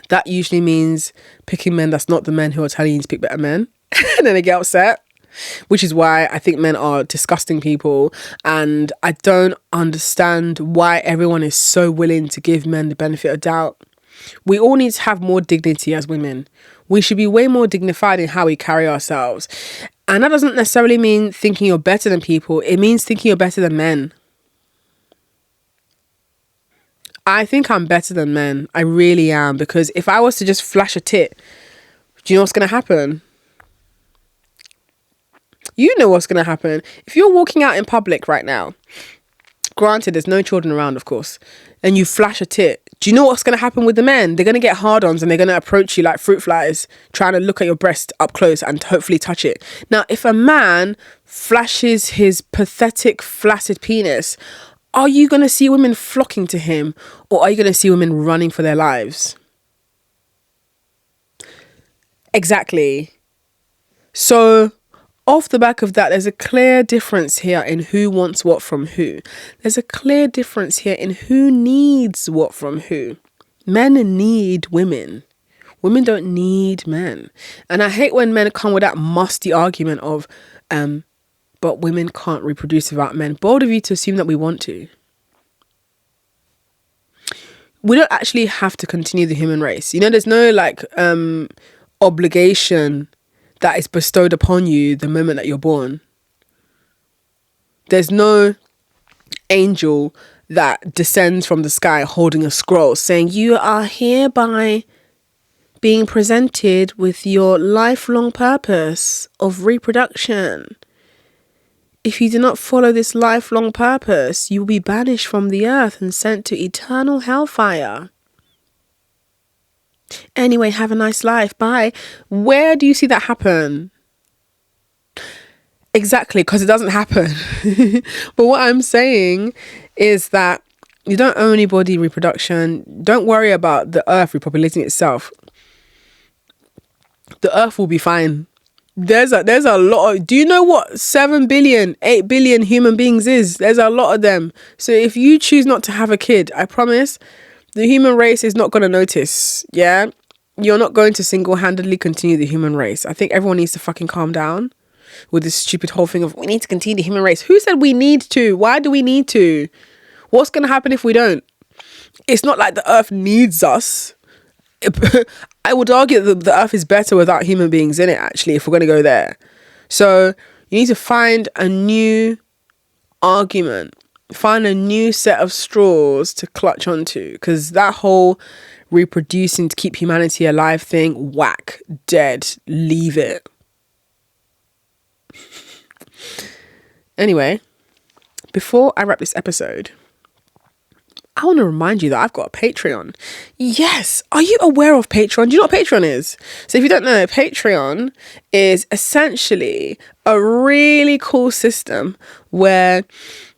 that usually means picking men that's not the men who are telling you to pick better men. And then they get upset, which is why I think men are disgusting people. And I don't understand why everyone is so willing to give men the benefit of doubt. We all need to have more dignity as women. We should be way more dignified in how we carry ourselves. And that doesn't necessarily mean thinking you're better than people. It means thinking you're better than men. I think I'm better than men. I really am. Because if I was to just flash a tit, do you know what's going to happen? You know what's going to happen. If you're walking out in public right now, granted there's no children around, of course, and you flash a tit, do you know what's going to happen with the men? They're going to get hard-ons and they're going to approach you like fruit flies, trying to look at your breast up close and hopefully touch it. Now, if a man flashes his pathetic, flaccid penis, are you going to see women flocking to him, or are you going to see women running for their lives? Exactly. So, off the back of that, there's a clear difference here in who wants what from who. There's a clear difference here in who needs what from who. Men need women. Women don't need men. And I hate when men come with that musty argument of, but women can't reproduce without men. Bold of you to assume that we want to. We don't actually have to continue the human race. You know, there's no obligation that is bestowed upon you the moment that you're born. There's no angel that descends from the sky holding a scroll saying you are hereby being presented with your lifelong purpose of reproduction. If you do not follow this lifelong purpose, you will be banished from the earth and sent to eternal hellfire. Anyway, have a nice life. Bye. Where do you see that happen? Exactly, because it doesn't happen. But what I'm saying is that you don't own any body reproduction. Don't worry about the earth repopulating itself. The earth will be fine. There's a lot of, do you know what 7 billion, 8 billion human beings is? There's a lot of them. So if you choose not to have a kid, I promise the human race is not going to notice. Yeah. You're not going to single-handedly continue the human race. I think everyone needs to fucking calm down with this stupid whole thing of we need to continue the human race. Who said we need to? Why do we need to? What's going to happen if we don't? It's not like the earth needs us. I would argue that the earth is better without human beings in it, actually, if we're going to go there. So you need to find a new argument, find a new set of straws to clutch onto, because that whole reproducing to keep humanity alive thing, whack, dead, leave it. Anyway, before I wrap this episode, I want to remind you that I've got a Patreon. Yes. Are you aware of Patreon? Do you know what Patreon is? So if you don't know, Patreon is essentially a really cool system where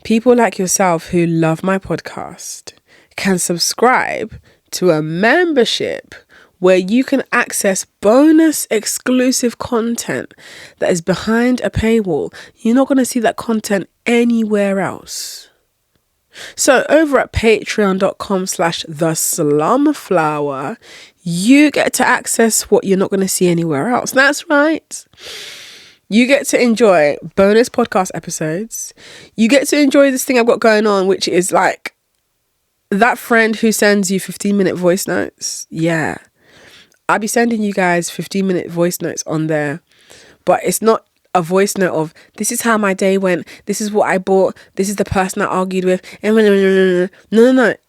people like yourself who love my podcast can subscribe to a membership where you can access bonus exclusive content that is behind a paywall. You're not going to see that content anywhere else. So over at patreon.com/theslumflower, you get to access what you're not going to see anywhere else. That's right. You get to enjoy bonus podcast episodes. You get to enjoy this thing I've got going on, which is like that friend who sends you 15-minute voice notes. Yeah. I'll be sending you guys 15-minute voice notes on there, but it's not a voice note of this is how my day went, this is what I bought, this is the person I argued with. No.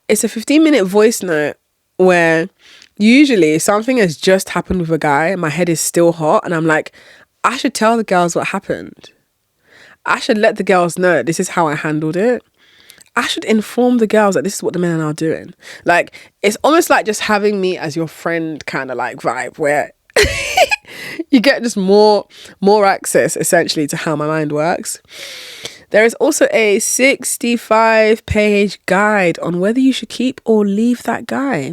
It's a 15-minute voice note where usually something has just happened with a guy, my head is still hot, and I'm like, I should tell the girls what happened. I should let the girls know this is how I handled it. I should inform the girls that this is what the men are doing. Like, it's almost like just having me as your friend kind of like vibe where you get just more access essentially to how my mind works. There is also a 65-page guide on whether you should keep or leave that guy.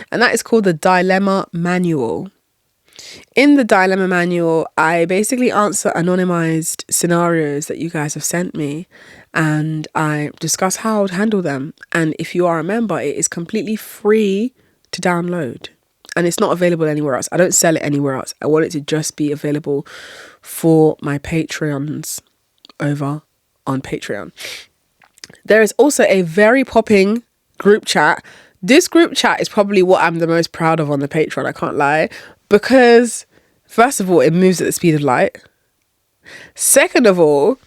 And that is called the Dilemma Manual. In the Dilemma Manual, I basically answer anonymized scenarios that you guys have sent me, and I discuss how I would handle them. And if you are a member, it is completely free to download. And it's not available anywhere else. I don't sell it anywhere else. I want it to just be available for my Patreons over on Patreon. There is also a very popping group chat. This group chat is probably what I'm the most proud of on the Patreon, I can't lie. Because, first of all, it moves at the speed of light. Second of all,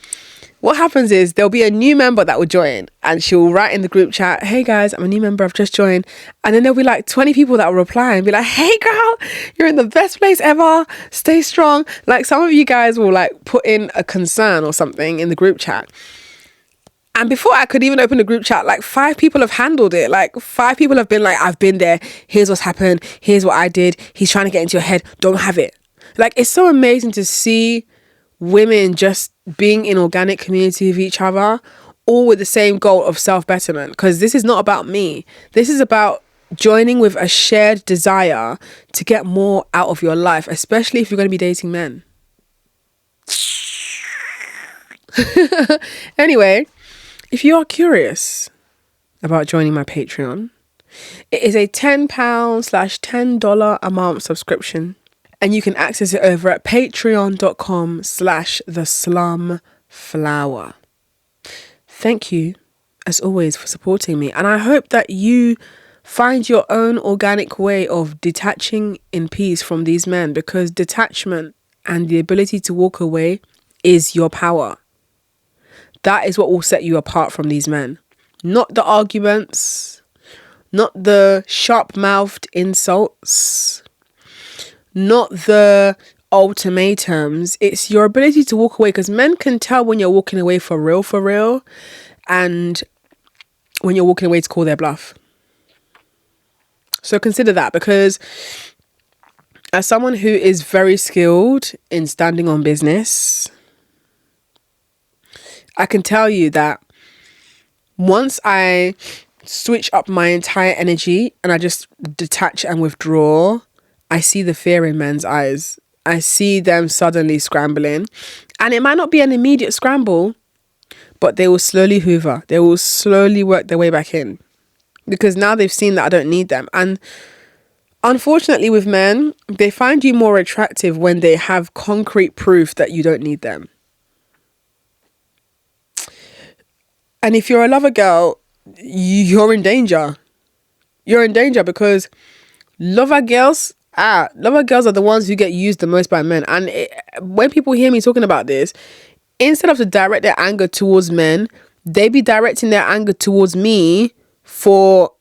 what happens is there'll be a new member that will join and she'll write in the group chat, hey guys, I'm a new member, I've just joined. And then there'll be like 20 people that will reply and be like, hey girl, you're in the best place ever, stay strong. Like some of you guys will like put in a concern or something in the group chat. And before I could even open the group chat, like 5 people have handled it. Like 5 people have been like, I've been there. Here's what's happened. Here's what I did. He's trying to get into your head. Don't have it. Like, it's so amazing to see women just being in organic community with each other, all with the same goal of self-betterment. Because this is not about me. This is about joining with a shared desire to get more out of your life, especially if you're going to be dating men. Anyway, if you are curious about joining my Patreon, it is a £10/$10 a month subscription, and you can access it over at patreon.com/theslumflower. Thank you, as always, for supporting me, and I hope that you find your own organic way of detaching in peace from these men, because detachment and the ability to walk away is your power. That is what will set you apart from these men. Not the arguments, not the sharp-mouthed insults, not the ultimatums. It's your ability to walk away, because men can tell when you're walking away for real, and when you're walking away to call their bluff. So consider that, because as someone who is very skilled in standing on business, I can tell you that once I switch up my entire energy and I just detach and withdraw, I see the fear in men's eyes. I see them suddenly scrambling, and it might not be an immediate scramble, but they will slowly hoover. They will slowly work their way back in, because now they've seen that I don't need them. And unfortunately with men, they find you more attractive when they have concrete proof that you don't need them. And if you're a lover girl, you're in danger. You're in danger, because lover girls are the ones who get used the most by men. And when people hear me talking about this, instead of to direct their anger towards men, they be directing their anger towards me for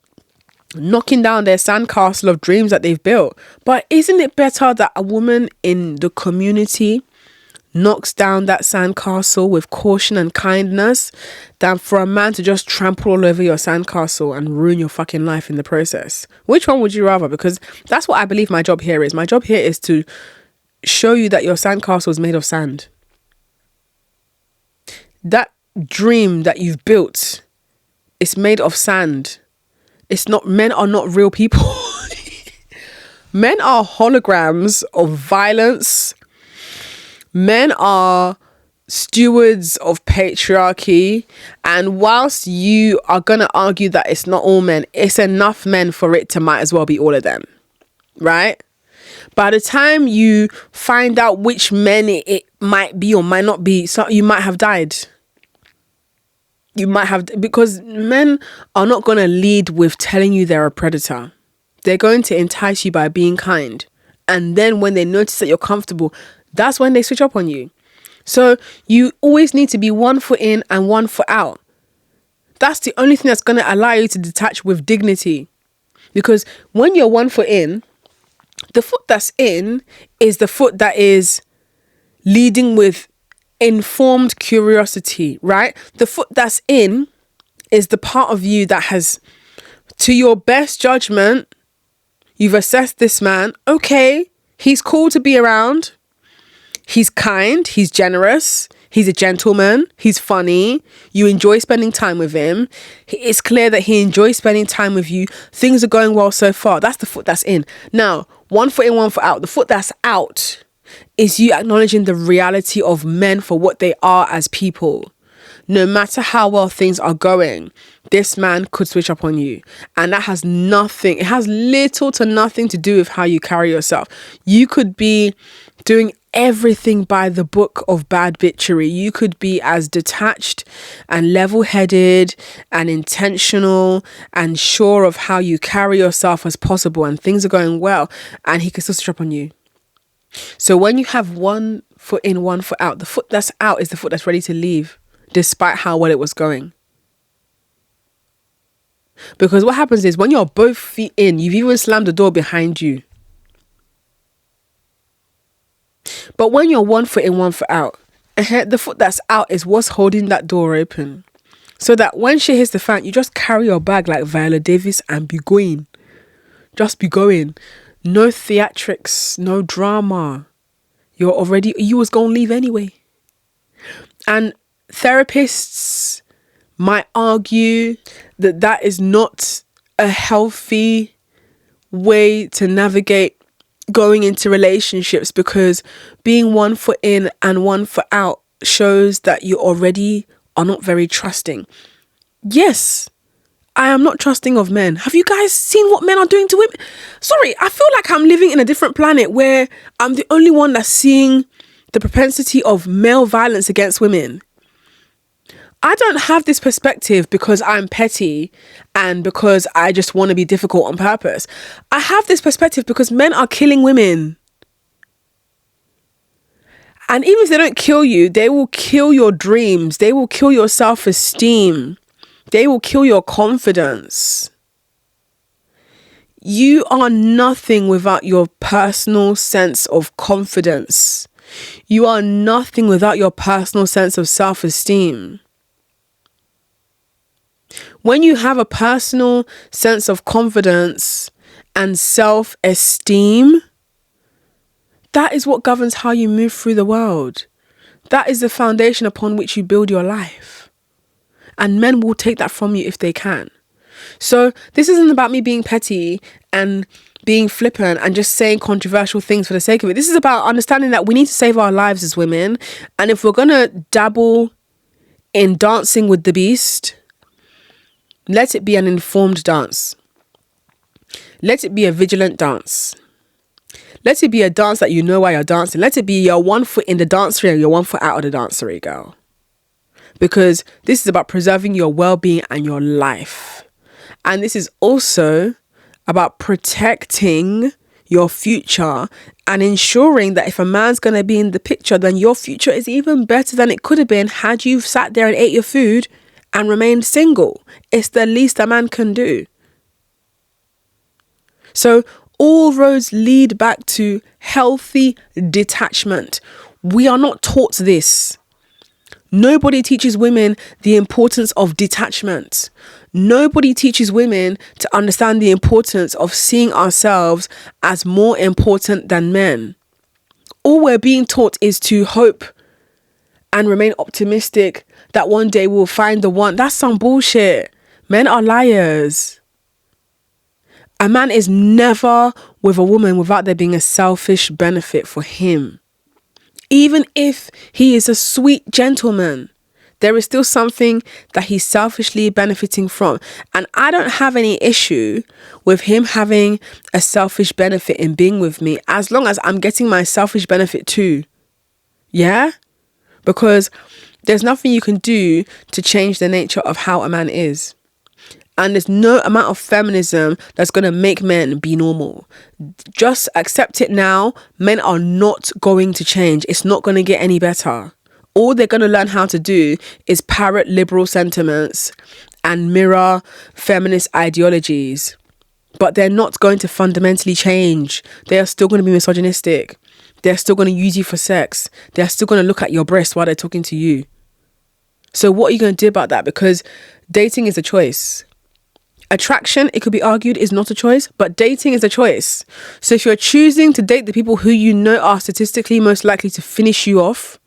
knocking down their sandcastle of dreams that they've built. But isn't it better that a woman in the community knocks down that sandcastle with caution and kindness than for a man to just trample all over your sandcastle and ruin your fucking life in the process? Which one would you rather? Because that's what I believe my job here is. My job here is to show you that your sandcastle is made of sand. That dream that you've built is made of sand. It's not, men are not real people. Men are holograms of violence. Men are stewards of patriarchy. And whilst you are going to argue that it's not all men, it's enough men for it to might as well be all of them. Right? By the time you find out which men it might be or might not be, so you might have died. You might have, because men are not going to lead with telling you they're a predator. They're going to entice you by being kind. And then when they notice that you're comfortable, that's when they switch up on you. So you always need to be 1 foot in and 1 foot out. That's the only thing that's going to allow you to detach with dignity. Because when you're 1 foot in, the foot that's in is the foot that is leading with informed curiosity, right? The foot that's in is the part of you that has, to your best judgment, you've assessed this man. Okay, he's cool to be around. He's kind. He's generous. He's a gentleman. He's funny. You enjoy spending time with him. It's clear that he enjoys spending time with you. Things are going well so far. That's the foot that's in. Now, 1 foot in, 1 foot out. The foot that's out is you acknowledging the reality of men for what they are as people. No matter how well things are going, this man could switch up on you. And that has nothing, it has little to nothing to do with how you carry yourself. You could be doing everything by the book of bad bitchery. You could be as detached and level-headed and intentional and sure of how you carry yourself as possible, and things are going well, and he can still switch up on you. So when you have 1 foot in, 1 foot out, the foot that's out is the foot that's ready to leave, despite how well it was going. Because what happens is when you're both feet in, you've even slammed the door behind you. But when you're 1 foot in, 1 foot out, the foot that's out is what's holding that door open. So that when shit hits the fan, you just carry your bag like Viola Davis and be going. Just be going. No theatrics, no drama. You was going to leave anyway. And therapists might argue that that is not a healthy way to navigate going into relationships, because being 1 foot in and 1 foot out shows that you already are not very trusting. Yes, I am not trusting of men. Have you guys seen what men are doing to women? Sorry, I feel like I'm living in a different planet where I'm the only one that's seeing the propensity of male violence against women. I don't have this perspective because I'm petty and because I just want to be difficult on purpose. I have this perspective because men are killing women. And even if they don't kill you, they will kill your dreams. They will kill your self-esteem. They will kill your confidence. You are nothing without your personal sense of confidence. You are nothing without your personal sense of self-esteem. When you have a personal sense of confidence and self-esteem, that is what governs how you move through the world. That is the foundation upon which you build your life. And men will take that from you if they can. So this isn't about me being petty and being flippant and just saying controversial things for the sake of it. This is about understanding that we need to save our lives as women. And if we're going to dabble in dancing with the beast, let it be an informed dance. Let it be a vigilant dance. Let it be a dance that you know why you're dancing. Let it be your 1 foot in the dancery and your 1 foot out of the dancery, girl. Because this is about preserving your well-being and your life. And this is also about protecting your future and ensuring that if a man's going to be in the picture, then your future is even better than it could have been had you sat there and ate your food and remained single. It's the least a man can do. So all roads lead back to healthy detachment. We are not taught this. Nobody teaches women the importance of detachment. Nobody teaches women to understand the importance of seeing ourselves as more important than men. All we're being taught is to hope and remain optimistic that one day we'll find the one. That's some bullshit. Men are liars. A man is never with a woman without there being a selfish benefit for him. Even if he is a sweet gentleman, there is still something that he's selfishly benefiting from. And I don't have any issue with him having a selfish benefit in being with me, as long as I'm getting my selfish benefit too. Yeah? Because there's nothing you can do to change the nature of how a man is. And there's no amount of feminism that's going to make men be normal. Just accept it now. Men are not going to change. It's not going to get any better. All they're going to learn how to do is parrot liberal sentiments and mirror feminist ideologies. But they're not going to fundamentally change. They are still going to be misogynistic. They're still going to use you for sex. They're still going to look at your breasts while they're talking to you. So what are you going to do about that? Because dating is a choice. Attraction, it could be argued, is not a choice, but dating is a choice. So if you're choosing to date the people who you know are statistically most likely to finish you off,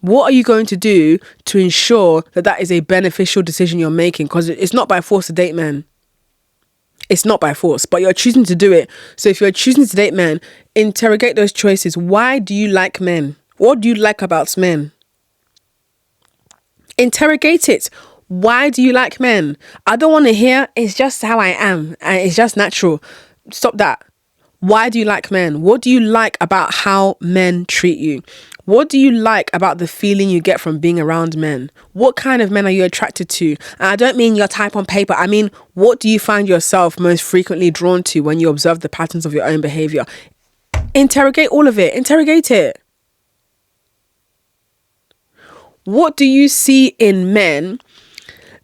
what are you going to do to ensure that that is a beneficial decision you're making? Because it's not by force to date men. It's not by force, but you're choosing to do it. So if you're choosing to date men, interrogate those choices. Why do you like men? What do you like about men? Interrogate it. Why do you like men? I don't want to hear, it's just how I am and it's just natural. Stop that. Why do you like men? What do you like about how men treat you? What do you like about the feeling you get from being around men? What kind of men are you attracted to? And I don't mean your type on paper. I mean, what do you find yourself most frequently drawn to when you observe the patterns of your own behavior? Interrogate all of it. Interrogate it. What do you see in men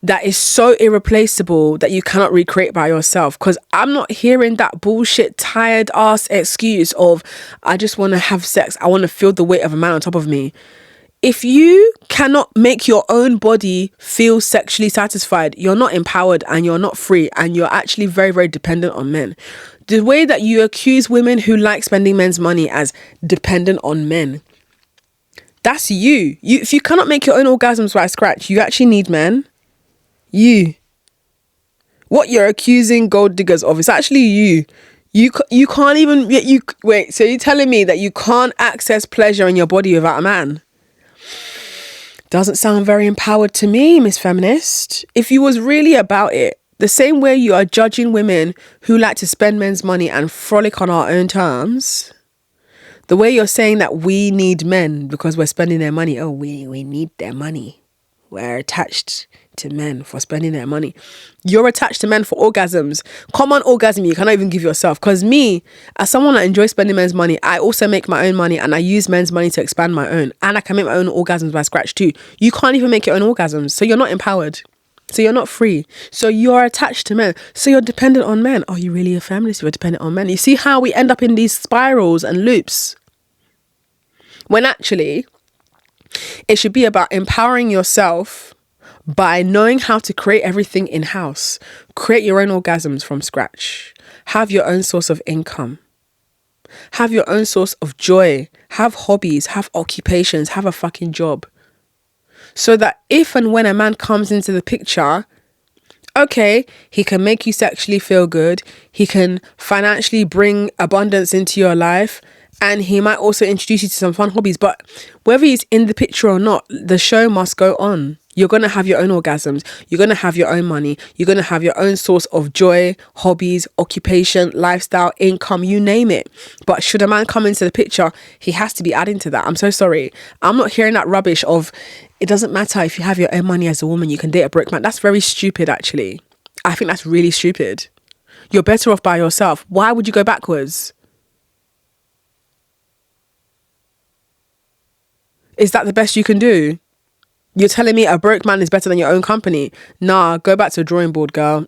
that is so irreplaceable that you cannot recreate by yourself? Because I'm not hearing that bullshit tired ass excuse of, I just want to have sex. I want to feel the weight of a man on top of me. If you cannot make your own body feel sexually satisfied, you're not empowered and you're not free, and you're actually very, very dependent on men. The way that you accuse women who like spending men's money as dependent on men, that's you. If you cannot make your own orgasms by scratch, you actually need men. What you're accusing gold diggers of is actually you. You can't even wait. So you're telling me that you can't access pleasure in your body without a man? Doesn't sound very empowered to me, Miss Feminist. If you was really about it, the same way you are judging women who like to spend men's money and frolic on our own terms, the way you're saying that we need men because we're spending their money. Oh, we need their money. We're attached to men for spending their money. You're attached to men for orgasms. Common orgasm you cannot even give yourself. Because me, as someone that enjoys spending men's money, I also make my own money and I use men's money to expand my own. And I can make my own orgasms by scratch too. You can't even make your own orgasms. So you're not empowered. So you're not free. So you're attached to men. So you're dependent on men. Are you really a feminist? You're dependent on men. You see how we end up in these spirals and loops? When actually, it should be about empowering yourself by knowing how to create everything in-house. Create your own orgasms from scratch. Have your own source of income. Have your own source of joy. Have hobbies. Have occupations. Have a fucking job. So that if and when a man comes into the picture, okay, he can make you sexually feel good. He can financially bring abundance into your life. And he might also introduce you to some fun hobbies. But whether he's in the picture or not, the show must go on. You're going to have your own orgasms. You're going to have your own money. You're going to have your own source of joy, hobbies, occupation, lifestyle, income, you name it. But should a man come into the picture, he has to be adding to that. I'm so sorry. I'm not hearing that rubbish of, it doesn't matter if you have your own money as a woman, you can date a broke man. That's very stupid, actually. I think that's really stupid. You're better off by yourself. Why would you go backwards? Is that the best you can do? You're telling me a broke man is better than your own company? Nah, go back to the drawing board, girl.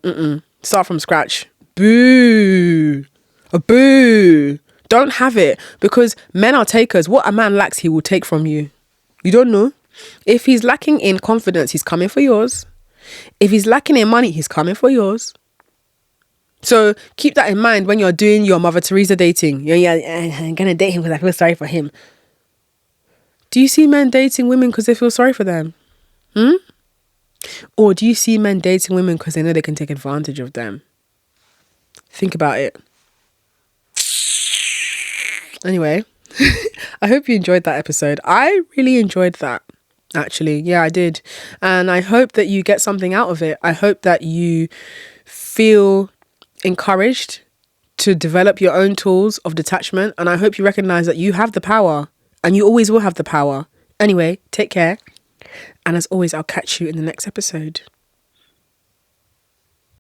Start from scratch. Boo. A boo. Don't have it, because men are takers. What a man lacks, he will take from you. You don't know. If he's lacking in confidence, he's coming for yours. If he's lacking in money, he's coming for yours. So keep that in mind when you're doing your Mother Teresa dating. I'm going to date him because I feel sorry for him. Do you see men dating women because they feel sorry for them? Or do you see men dating women because they know they can take advantage of them? Think about it. Anyway, I hope you enjoyed that episode. I really enjoyed that, actually. Yeah, I did. And I hope that you get something out of it. I hope that you feel encouraged to develop your own tools of detachment. And I hope you recognize that you have the power. And you always will have the power. Anyway, take care. And as always, I'll catch you in the next episode.